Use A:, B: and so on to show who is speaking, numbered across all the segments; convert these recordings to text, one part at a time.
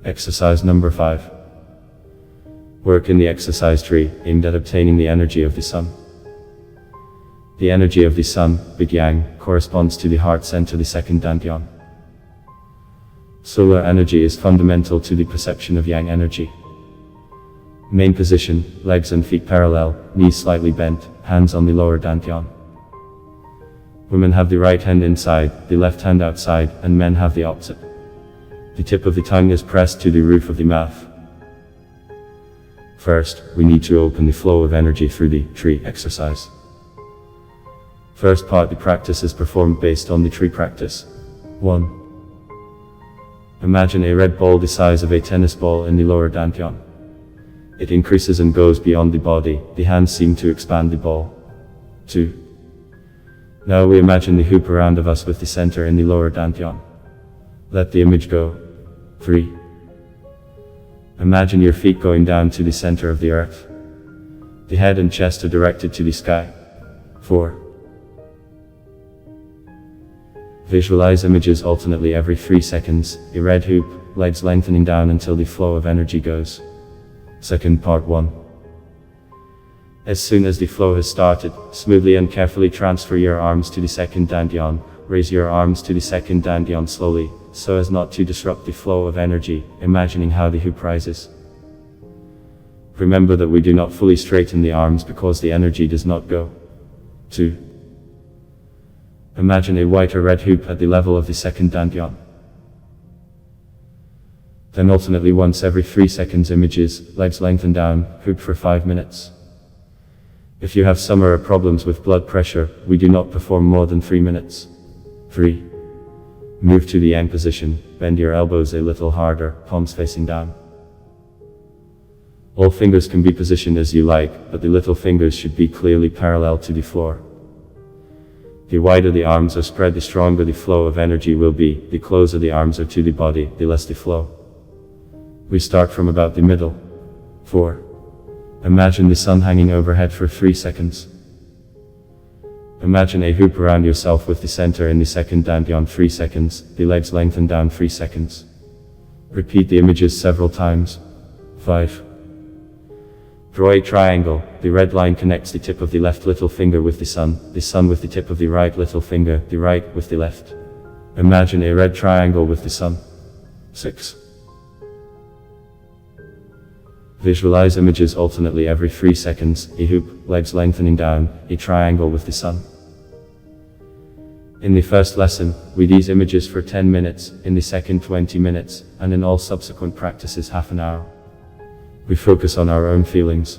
A: Exercise number 5. Work in the exercise tree, aimed at obtaining the energy of the sun. The energy of the sun, Big Yang, corresponds to the heart center, the second Dan-Tian. Solar energy is fundamental to the perception of Yang energy. Main position, legs and feet parallel, knees slightly bent, hands on the lower Dan-Tian. Women have the right hand inside, the left hand outside, and men have the opposite. The tip of the tongue is pressed to the roof of the mouth. First, we need to open the flow of energy through the tree exercise. First part, the practice is performed based on the tree practice. 1. Imagine a red ball the size of a tennis ball in the lower Dan-Tian. It increases and goes beyond the body, the hands seem to expand the ball. 2. Now we imagine the hoop around of us with the center in the lower Dan-Tian. Let the image go. 3. Imagine your feet going down to the center of the earth. The head and chest are directed to the sky. 4. Visualize images alternately every 3 seconds, a red hoop, legs lengthening down until the flow of energy goes. Second part 1. As soon as the flow has started, smoothly and carefully transfer your arms to the second Dan-Tian. Raise your arms to the second Dan-Tian slowly, so as not to disrupt the flow of energy, imagining how the hoop rises. Remember that we do not fully straighten the arms because the energy does not go. 2. Imagine a white or red hoop at the level of the second Dan-Tian. Then alternately once every 3 seconds images, legs lengthen down, hoop for 5 minutes. If you have some problems with blood pressure, we do not perform more than 3 minutes. 3. Move to the Yang position, bend your elbows a little harder, palms facing down. All fingers can be positioned as you like, but the little fingers should be clearly parallel to the floor. The wider the arms are spread, the stronger the flow of energy will be. The closer the arms are to the body, the less the flow. We start from about the middle. 4. Imagine the sun hanging overhead for 3 seconds. Imagine a hoop around yourself with the center in the second Dan-Tian 3 seconds, the legs lengthen down 3 seconds. Repeat the images several times. 5. Draw a triangle. The red line connects the tip of the left little finger with the sun with the tip of the right little finger, the right with the left. Imagine a red triangle with the sun. 6. Visualize images alternately every 3 seconds, a hoop, legs lengthening down, a triangle with the sun. In the first lesson, we these images for 10 minutes, in the second 20 minutes, and in all subsequent practices half an hour. We focus on our own feelings.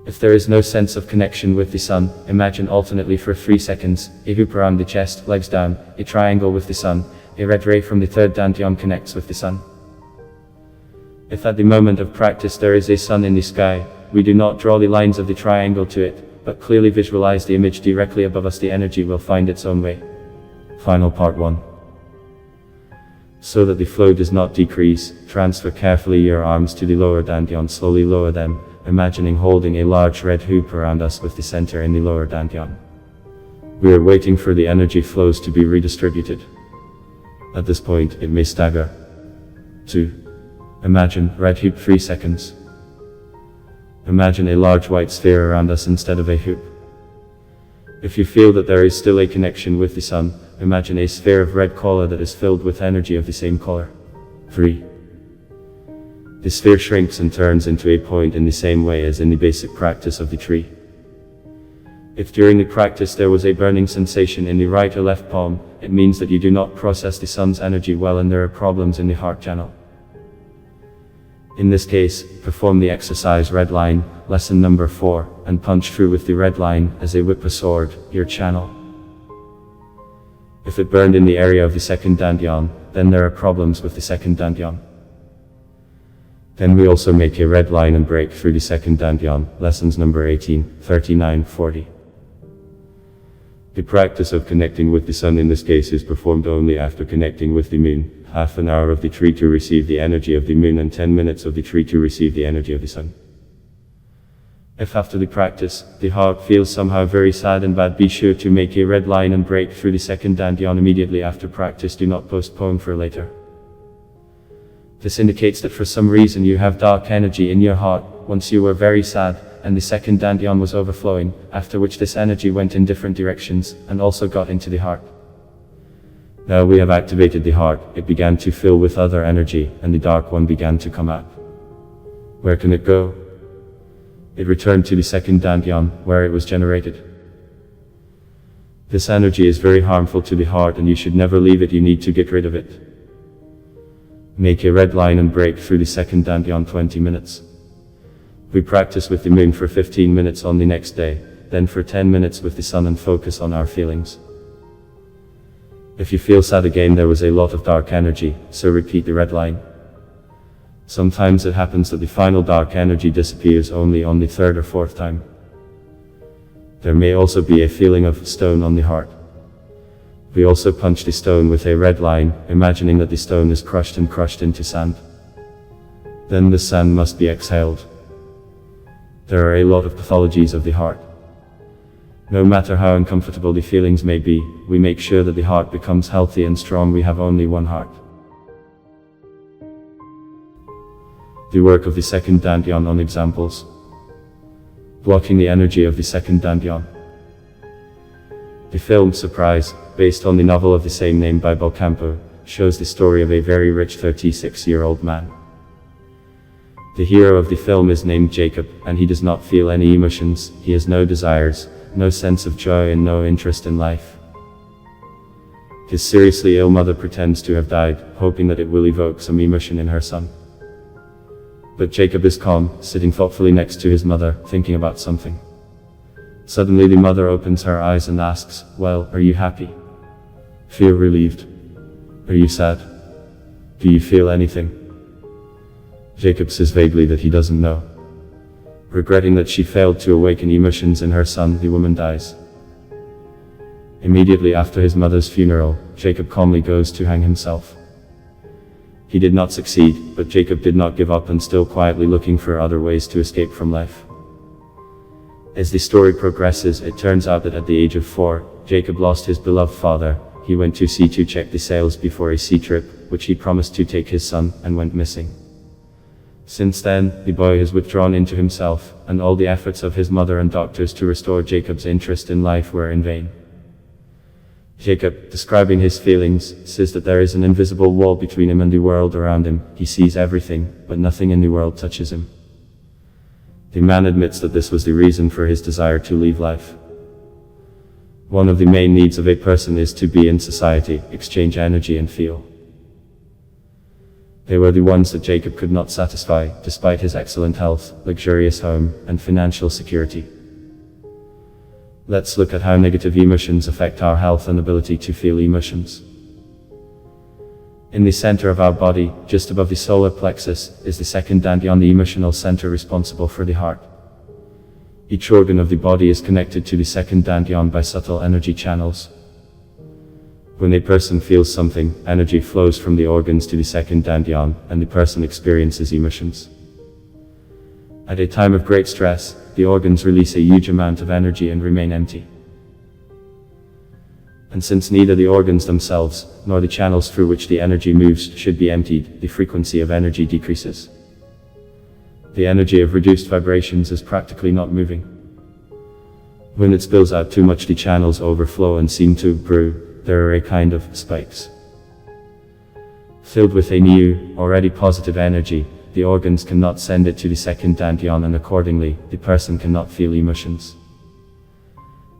A: If there is no sense of connection with the sun, imagine alternately for 3 seconds, a hoop around the chest, legs down, a triangle with the sun, a red ray from the third Dan-Tian connects with the sun. If at the moment of practice there is a sun in the sky, we do not draw the lines of the triangle to it, but clearly visualize the image directly above us. The energy will find its own way. Final part 1. So that the flow does not decrease, transfer carefully your arms to the lower Dan-Tian. Slowly lower them, imagining holding a large red hoop around us with the center in the lower Dan-Tian. We are waiting for the energy flows to be redistributed. At this point, it may stagger. 2. Imagine, red hoop 3 seconds. Imagine a large white sphere around us instead of a hoop. If you feel that there is still a connection with the sun, imagine a sphere of red color that is filled with energy of the same color. 3. The sphere shrinks and turns into a point in the same way as in the basic practice of the tree. If during the practice there was a burning sensation in the right or left palm, it means that you do not process the sun's energy well and there are problems in the heart channel. In this case, perform the exercise red line, lesson number 4, and punch through with the red line, as a whip a sword, your channel. If it burned in the area of the second Dan-Tian, then there are problems with the second Dan-Tian. Then we also make a red line and break through the second Dan-Tian, lessons number 18, 39, 40. The practice of connecting with the sun in this case is performed only after connecting with the moon. Half an hour of the tree to receive the energy of the moon and 10 minutes of the tree to receive the energy of the sun. If after the practice, the heart feels somehow very sad and bad, be sure to make a red line and break through the second Dan-Tian immediately after practice. Do not postpone for later. This indicates that for some reason you have dark energy in your heart. Once you were very sad, and the second Dan-Tian was overflowing, after which this energy went in different directions, and also got into the heart. Now we have activated the heart, it began to fill with other energy, and the dark one began to come out. Where can it go? It returned to the second Dan-Tian, where it was generated. This energy is very harmful to the heart and you should never leave it, you need to get rid of it. Make a red line and break through the second Dan-Tian 20 minutes. We practice with the moon for 15 minutes on the next day, then for 10 minutes with the sun and focus on our feelings. If you feel sad again, there was a lot of dark energy, so repeat the red line. Sometimes it happens that the final dark energy disappears only on the third or fourth time. There may also be a feeling of stone on the heart. We also punch the stone with a red line, imagining that the stone is crushed into sand. Then the sand must be exhaled. There are a lot of pathologies of the heart. No matter how uncomfortable the feelings may be, we make sure that the heart becomes healthy and strong. We have only one heart. The work of the second Dan-Tian on examples. Blocking the energy of the second Dan-Tian. The film Surprise, based on the novel of the same name by Belcampo, shows the story of a very rich 36-year-old man. The hero of the film is named Jacob, and he does not feel any emotions, he has no desires, no sense of joy and no interest in life. His seriously ill mother pretends to have died, hoping that it will evoke some emotion in her son. But Jacob is calm, sitting thoughtfully next to his mother, thinking about something. Suddenly the mother opens her eyes and asks, "Well, are you happy? Feel relieved? Are you sad? Do you feel anything?" Jacob says vaguely that he doesn't know. Regretting that she failed to awaken emotions in her son, the woman dies. Immediately after his mother's funeral, Jacob calmly goes to hang himself. He did not succeed, but Jacob did not give up and still quietly looking for other ways to escape from life. As the story progresses, it turns out that at the age of 4, Jacob lost his beloved father. He went to sea to check the sails before a sea trip, which he promised to take his son, and went missing. Since then, the boy has withdrawn into himself, and all the efforts of his mother and doctors to restore Jacob's interest in life were in vain. Jacob, describing his feelings, says that there is an invisible wall between him and the world around him. He sees everything, but nothing in the world touches him. The man admits that this was the reason for his desire to leave life. One of the main needs of a person is to be in society, exchange energy and feel. They were the ones that Jacob could not satisfy, despite his excellent health, luxurious home, and financial security. Let's look at how negative emotions affect our health and ability to feel emotions. In the center of our body, just above the solar plexus, is the second Dan-Tian, the emotional center responsible for the heart. Each organ of the body is connected to the second Dan-Tian by subtle energy channels. When a person feels something, energy flows from the organs to the second Dan-Tian, and the person experiences emotions. At a time of great stress, the organs release a huge amount of energy and remain empty. And since neither the organs themselves, nor the channels through which the energy moves should be emptied, the frequency of energy decreases. The energy of reduced vibrations is practically not moving. When it spills out too much, the channels overflow and seem to brew. There are a kind of spikes. Filled with a new, already positive energy, the organs cannot send it to the second Dan-Tian, and accordingly, the person cannot feel emotions.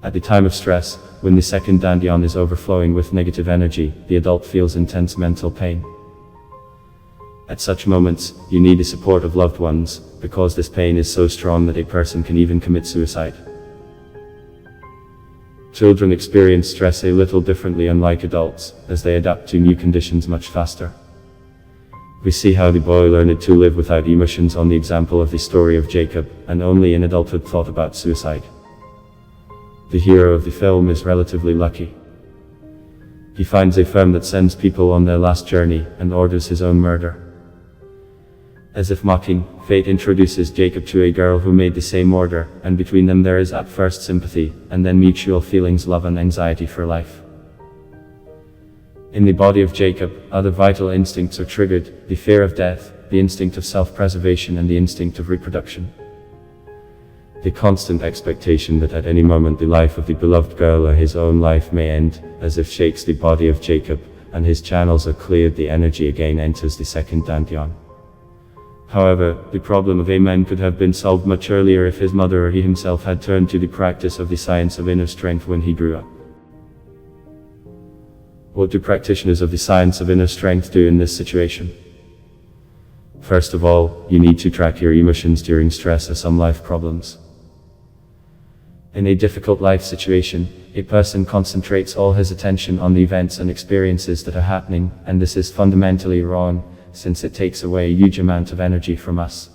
A: At the time of stress, when the second Dan-Tian is overflowing with negative energy, the adult feels intense mental pain. At such moments, you need the support of loved ones, because this pain is so strong that a person can even commit suicide. Children experience stress a little differently, unlike adults, as they adapt to new conditions much faster. We see how the boy learned to live without emotions on the example of the story of Jacob, and only in adulthood thought about suicide. The hero of the film is relatively lucky. He finds a firm that sends people on their last journey, and orders his own murder. As if mocking, fate introduces Jacob to a girl who made the same order, and between them there is at first sympathy, and then mutual feelings, love and anxiety for life. In the body of Jacob, other vital instincts are triggered: the fear of death, the instinct of self-preservation, and the instinct of reproduction. The constant expectation that at any moment the life of the beloved girl or his own life may end, as if shakes the body of Jacob, and his channels are cleared, the energy again enters the second Dan-Tian. However, the problem of a man could have been solved much earlier if his mother or he himself had turned to the practice of the science of inner strength when he grew up. What do practitioners of the science of inner strength do in this situation? First of all, you need to track your emotions during stress or some life problems. In a difficult life situation, a person concentrates all his attention on the events and experiences that are happening, and this is fundamentally wrong, since it takes away a huge amount of energy from us.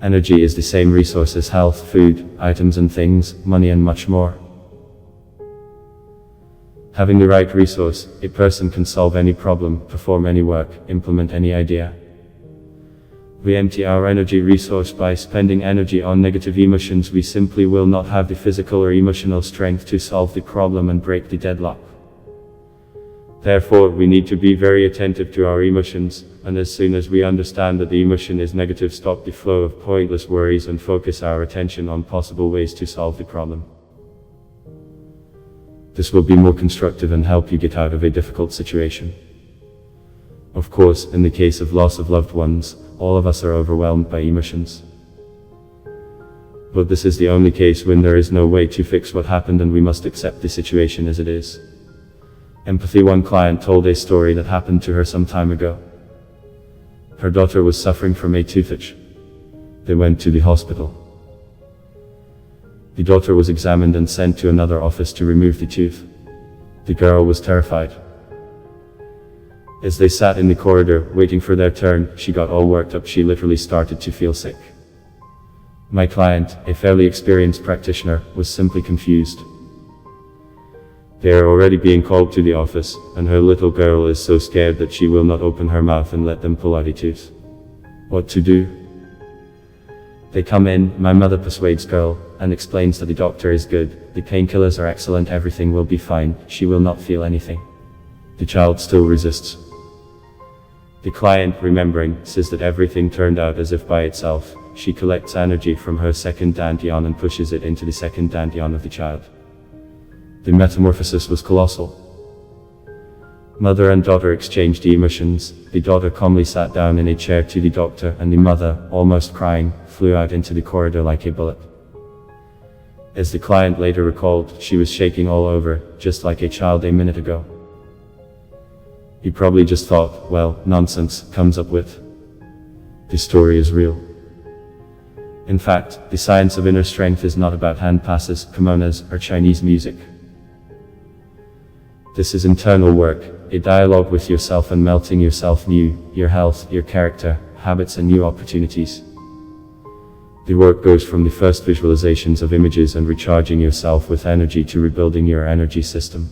A: Energy is the same resource as health, food, items and things, money and much more. Having the right resource, a person can solve any problem, perform any work, implement any idea. We empty our energy resource by spending energy on negative emotions. We simply will not have the physical or emotional strength to solve the problem and break the deadlock. Therefore, we need to be very attentive to our emotions, and as soon as we understand that the emotion is negative, stop the flow of pointless worries and focus our attention on possible ways to solve the problem. This will be more constructive and help you get out of a difficult situation. Of course, in the case of loss of loved ones, all of us are overwhelmed by emotions. But this is the only case when there is no way to fix what happened and we must accept the situation as it is. Empathy. One client told a story that happened to her some time ago. Her daughter was suffering from a toothache. They went to the hospital. The daughter was examined and sent to another office to remove the tooth. The girl was terrified. As they sat in the corridor, waiting for their turn, she got all worked up. She literally started to feel sick. My client, a fairly experienced practitioner, was simply confused. They are already being called to the office, and her little girl is so scared that she will not open her mouth and let them pull out a tooth. What to do? They come in, my mother persuades girl, and explains that the doctor is good, the painkillers are excellent, everything will be fine, she will not feel anything. The child still resists. The client, remembering, says that everything turned out as if by itself. She collects energy from her second Dan-Tian and pushes it into the second Dan-Tian of the child. The metamorphosis was colossal. Mother and daughter exchanged emotions. The daughter calmly sat down in a chair to the doctor, and the mother, almost crying, flew out into the corridor like a bullet. As the client later recalled, she was shaking all over, just like a child a minute ago. He probably just thought, well, nonsense, comes up with. The story is real. In fact, the science of inner strength is not about hand passes, kimonos, or Chinese music. This is internal work, a dialogue with yourself and melting yourself new, your health, your character, habits and new opportunities. The work goes from the first visualizations of images and recharging yourself with energy to rebuilding your energy system.